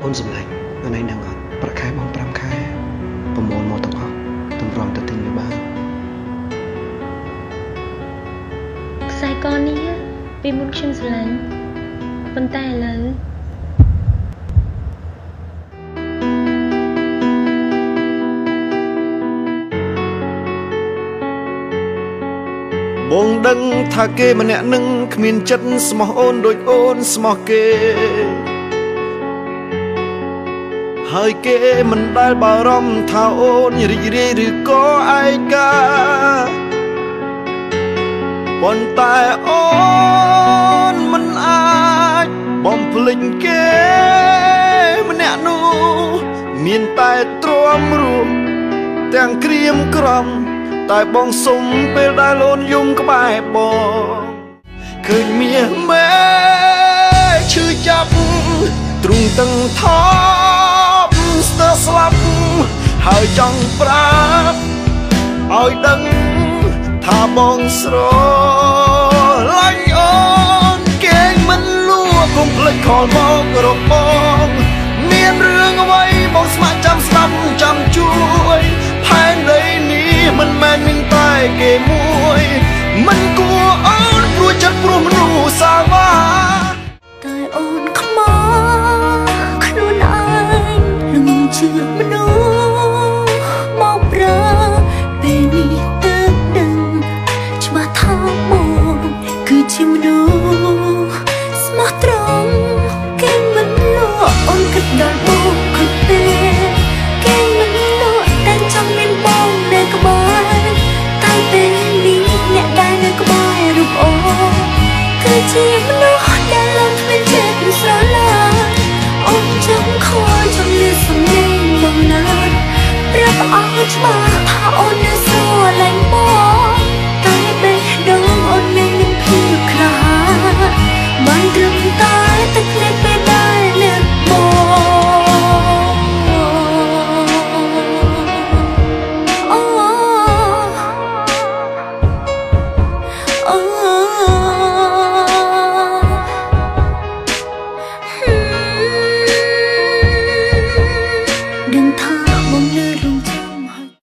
អូនសម្លាញ់អានេះដឹងអត់ប្រាក់ខែបង5ខែប្រមូលមកទាំងអស់តម្រង់ទៅទិញវាបានខ្សែកនេះពីមុនខ្ញុំស្រឡាញ់ប៉ុន្តែឥឡូវបងដឹងថាគេម្នាក់នឹងគ្មានចិត្តស្មោះអូនដូចអូនស្មោះគេហើយគេមិនដែលបារម្ភថាអូនរីករាយឬក៏ឯកាប៉ុន្តែអូនមិនអាចបំភ្លេចគេម្នាក់នោះមានតែទ្រាំរស់ទាំងក្រៀមក្រំតែបងសុំពេលដែលអូនយំក្បែរបងឃើញមាសមេឈឺចាប់ទ្រូងតឹងថប់ស្ទើរស្លាប់ហើយចង់ប្រាប់ឲ្យដឹងថាបងស្រឡាញ់អូនគេមិនលួកុំភ្លេចខលមករបស់